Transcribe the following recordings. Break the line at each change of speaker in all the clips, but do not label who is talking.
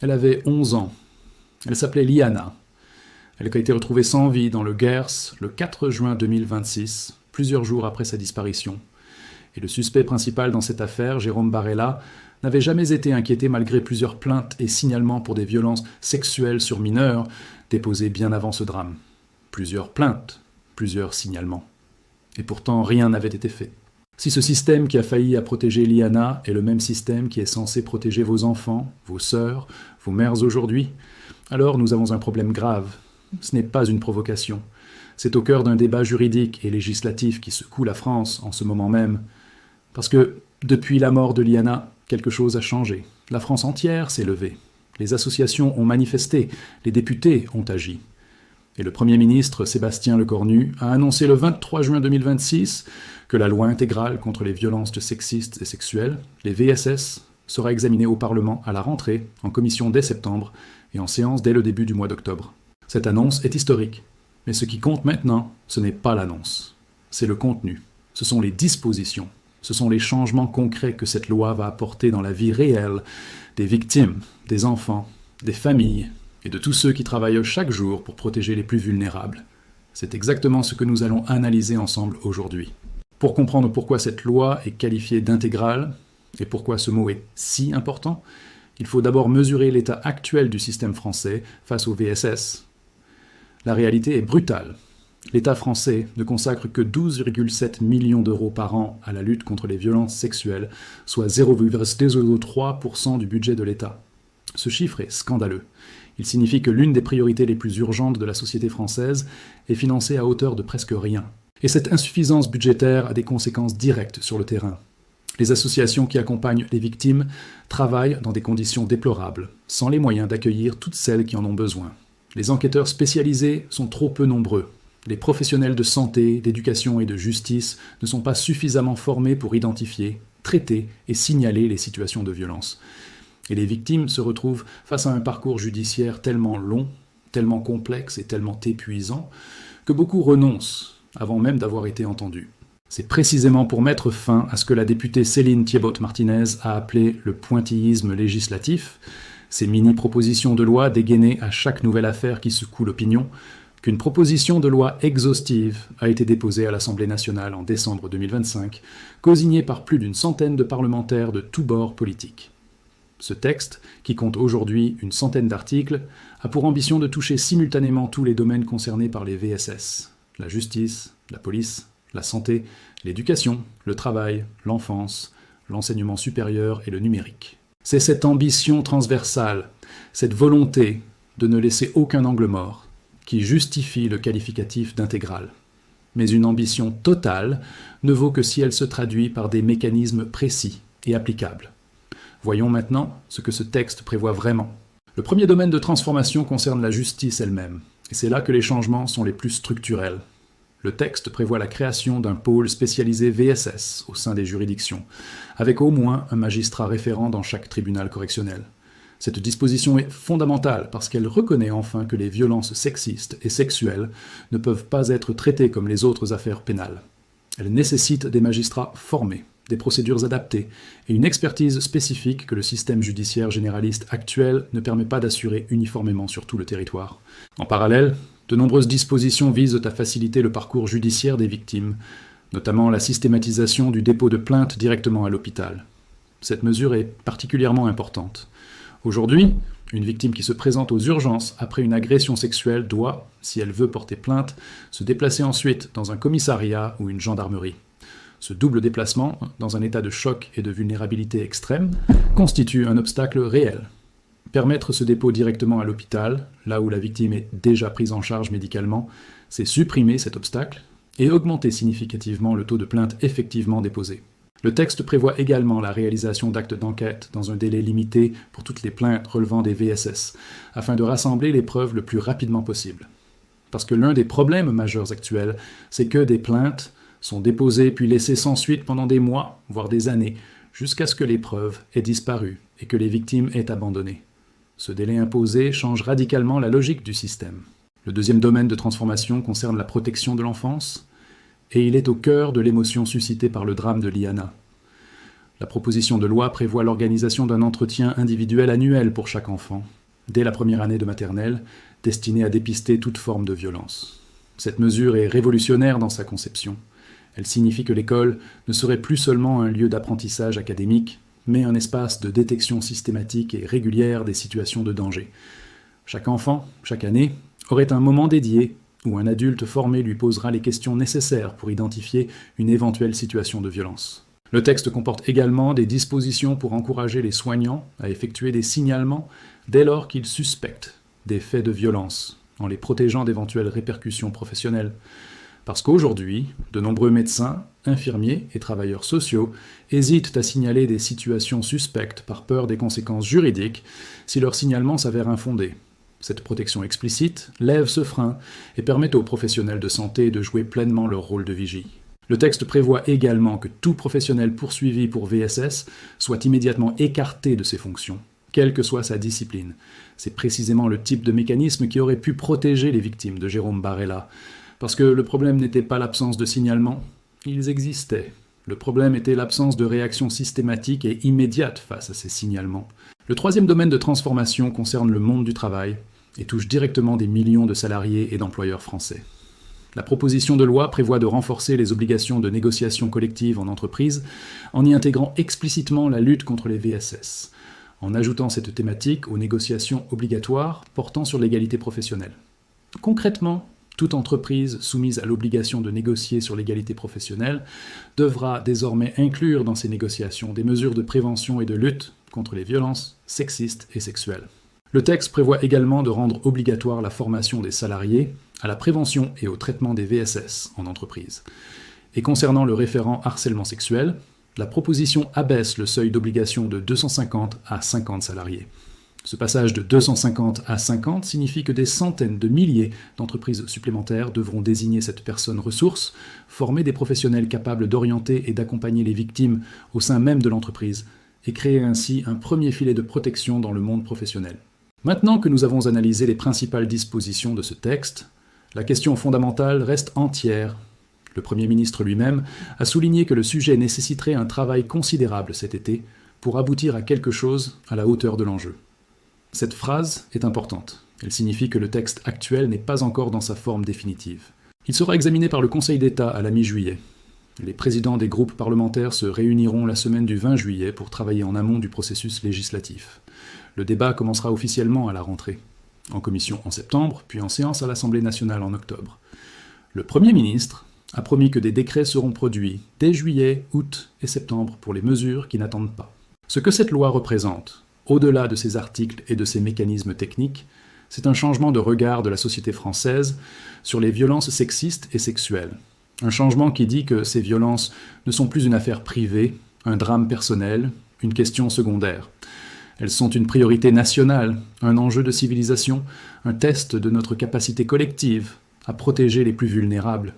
Elle avait 11 ans. Elle s'appelait Liana. Elle a été retrouvée sans vie dans le Gers le 4 juin 2026, plusieurs jours après sa disparition. Et le suspect principal dans cette affaire, Jérôme Barella, n'avait jamais été inquiété malgré plusieurs plaintes et signalements pour des violences sexuelles sur mineurs déposés bien avant ce drame. Plusieurs plaintes, plusieurs signalements. Et pourtant, rien n'avait été fait. Si ce système qui a failli à protéger Liana est le même système qui est censé protéger vos enfants, vos sœurs, vos mères aujourd'hui, alors nous avons un problème grave. Ce n'est pas une provocation. C'est au cœur d'un débat juridique et législatif qui secoue la France en ce moment même. Parce que, depuis la mort de Liana, quelque chose a changé. La France entière s'est levée. Les associations ont manifesté, les députés ont agi. Et le Premier ministre, Sébastien Lecornu, a annoncé le 23 juin 2026 que la loi intégrale contre les violences sexistes et sexuelles, les VSS, sera examinée au Parlement à la rentrée, en commission dès septembre et en séance dès le début du mois d'octobre. Cette annonce est historique. Mais ce qui compte maintenant, ce n'est pas l'annonce. C'est le contenu. Ce sont les dispositions. Ce sont les changements concrets que cette loi va apporter dans la vie réelle des victimes, des enfants, des familles et de tous ceux qui travaillent chaque jour pour protéger les plus vulnérables. C'est exactement ce que nous allons analyser ensemble aujourd'hui. Pour comprendre pourquoi cette loi est qualifiée d'intégrale et pourquoi ce mot est si important, il faut d'abord mesurer l'état actuel du système français face aux VSS. La réalité est brutale. L'État français ne consacre que 12,7 millions d'euros par an à la lutte contre les violences sexuelles, soit 0,03% du budget de l'État. Ce chiffre est scandaleux. Il signifie que l'une des priorités les plus urgentes de la société française est financée à hauteur de presque rien. Et cette insuffisance budgétaire a des conséquences directes sur le terrain. Les associations qui accompagnent les victimes travaillent dans des conditions déplorables, sans les moyens d'accueillir toutes celles qui en ont besoin. Les enquêteurs spécialisés sont trop peu nombreux. Les professionnels de santé, d'éducation et de justice ne sont pas suffisamment formés pour identifier, traiter et signaler les situations de violence. Et les victimes se retrouvent face à un parcours judiciaire tellement long, tellement complexe et tellement épuisant que beaucoup renoncent avant même d'avoir été entendus. C'est précisément pour mettre fin à ce que la députée Céline Thiébaut-Martinez a appelé le pointillisme législatif, ces mini-propositions de loi dégainées à chaque nouvelle affaire qui secoue l'opinion, qu'une proposition de loi exhaustive a été déposée à l'Assemblée nationale en décembre 2025, cosignée par plus d'une centaine de parlementaires de tous bords politiques. Ce texte, qui compte aujourd'hui une centaine d'articles, a pour ambition de toucher simultanément tous les domaines concernés par les VSS, la justice, la police, la santé, l'éducation, le travail, l'enfance, l'enseignement supérieur et le numérique. C'est cette ambition transversale, cette volonté de ne laisser aucun angle mort, qui justifie le qualificatif d'intégrale. Mais une ambition totale ne vaut que si elle se traduit par des mécanismes précis et applicables. Voyons maintenant ce que ce texte prévoit vraiment. Le premier domaine de transformation concerne la justice elle-même, et c'est là que les changements sont les plus structurels. Le texte prévoit la création d'un pôle spécialisé VSS au sein des juridictions, avec au moins un magistrat référent dans chaque tribunal correctionnel. Cette disposition est fondamentale parce qu'elle reconnaît enfin que les violences sexistes et sexuelles ne peuvent pas être traitées comme les autres affaires pénales. Elle nécessite des magistrats formés, des procédures adaptées et une expertise spécifique que le système judiciaire généraliste actuel ne permet pas d'assurer uniformément sur tout le territoire. En parallèle, de nombreuses dispositions visent à faciliter le parcours judiciaire des victimes, notamment la systématisation du dépôt de plainte directement à l'hôpital. Cette mesure est particulièrement importante. Aujourd'hui, une victime qui se présente aux urgences après une agression sexuelle doit, si elle veut porter plainte, se déplacer ensuite dans un commissariat ou une gendarmerie. Ce double déplacement, dans un état de choc et de vulnérabilité extrême, constitue un obstacle réel. Permettre ce dépôt directement à l'hôpital, là où la victime est déjà prise en charge médicalement, c'est supprimer cet obstacle et augmenter significativement le taux de plaintes effectivement déposées. Le texte prévoit également la réalisation d'actes d'enquête dans un délai limité pour toutes les plaintes relevant des VSS, afin de rassembler les preuves le plus rapidement possible. Parce que l'un des problèmes majeurs actuels, c'est que des plaintes sont déposées puis laissées sans suite pendant des mois, voire des années, jusqu'à ce que les preuves aient disparu et que les victimes aient abandonné. Ce délai imposé change radicalement la logique du système. Le deuxième domaine de transformation concerne la protection de l'enfance, et il est au cœur de l'émotion suscitée par le drame de Liana. La proposition de loi prévoit l'organisation d'un entretien individuel annuel pour chaque enfant, dès la première année de maternelle, destiné à dépister toute forme de violence. Cette mesure est révolutionnaire dans sa conception. Elle signifie que l'école ne serait plus seulement un lieu d'apprentissage académique, mais un espace de détection systématique et régulière des situations de danger. Chaque enfant, chaque année, aurait un moment dédié où un adulte formé lui posera les questions nécessaires pour identifier une éventuelle situation de violence. Le texte comporte également des dispositions pour encourager les soignants à effectuer des signalements dès lors qu'ils suspectent des faits de violence, en les protégeant d'éventuelles répercussions professionnelles. Parce qu'aujourd'hui, de nombreux médecins, infirmiers et travailleurs sociaux hésitent à signaler des situations suspectes par peur des conséquences juridiques si leur signalement s'avère infondé. Cette protection explicite lève ce frein et permet aux professionnels de santé de jouer pleinement leur rôle de vigie. Le texte prévoit également que tout professionnel poursuivi pour VSS soit immédiatement écarté de ses fonctions, quelle que soit sa discipline. C'est précisément le type de mécanisme qui aurait pu protéger les victimes de Jérôme Barella, parce que le problème n'était pas l'absence de signalement, ils existaient. Le problème était l'absence de réaction systématique et immédiate face à ces signalements. Le troisième domaine de transformation concerne le monde du travail et touche directement des millions de salariés et d'employeurs français. La proposition de loi prévoit de renforcer les obligations de négociation collective en entreprise en y intégrant explicitement la lutte contre les VSS, en ajoutant cette thématique aux négociations obligatoires portant sur l'égalité professionnelle. Concrètement, toute entreprise soumise à l'obligation de négocier sur l'égalité professionnelle devra désormais inclure dans ses négociations des mesures de prévention et de lutte contre les violences sexistes et sexuelles. Le texte prévoit également de rendre obligatoire la formation des salariés à la prévention et au traitement des VSS en entreprise. Et concernant le référent harcèlement sexuel, la proposition abaisse le seuil d'obligation de 250 à 50 salariés. Ce passage de 250 à 50 signifie que des centaines de milliers d'entreprises supplémentaires devront désigner cette personne ressource, former des professionnels capables d'orienter et d'accompagner les victimes au sein même de l'entreprise, et créer ainsi un premier filet de protection dans le monde professionnel. Maintenant que nous avons analysé les principales dispositions de ce texte, la question fondamentale reste entière. Le Premier ministre lui-même a souligné que le sujet nécessiterait un travail considérable cet été pour aboutir à quelque chose à la hauteur de l'enjeu. Cette phrase est importante. Elle signifie que le texte actuel n'est pas encore dans sa forme définitive. Il sera examiné par le Conseil d'État à la mi-juillet. Les présidents des groupes parlementaires se réuniront la semaine du 20 juillet pour travailler en amont du processus législatif. Le débat commencera officiellement à la rentrée, en commission en septembre, puis en séance à l'Assemblée nationale en octobre. Le Premier ministre a promis que des décrets seront produits dès juillet, août et septembre pour les mesures qui n'attendent pas. Ce que cette loi représente, au-delà de ses articles et de ses mécanismes techniques, c'est un changement de regard de la société française sur les violences sexistes et sexuelles. Un changement qui dit que ces violences ne sont plus une affaire privée, un drame personnel, une question secondaire. Elles sont une priorité nationale, un enjeu de civilisation, un test de notre capacité collective à protéger les plus vulnérables.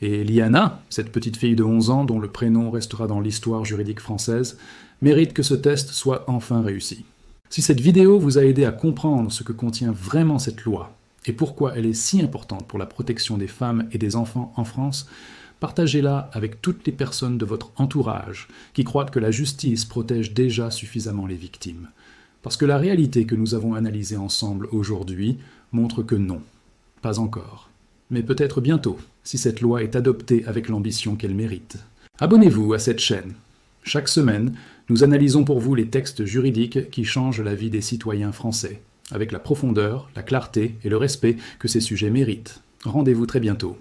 Et Liana, cette petite fille de 11 ans dont le prénom restera dans l'histoire juridique française, mérite que ce test soit enfin réussi. Si cette vidéo vous a aidé à comprendre ce que contient vraiment cette loi et pourquoi elle est si importante pour la protection des femmes et des enfants en France, partagez-la avec toutes les personnes de votre entourage qui croient que la justice protège déjà suffisamment les victimes. Parce que la réalité que nous avons analysée ensemble aujourd'hui montre que non, pas encore. Mais peut-être bientôt, si cette loi est adoptée avec l'ambition qu'elle mérite. Abonnez-vous à cette chaîne. Chaque semaine, nous analysons pour vous les textes juridiques qui changent la vie des citoyens français, avec la profondeur, la clarté et le respect que ces sujets méritent. Rendez-vous très bientôt.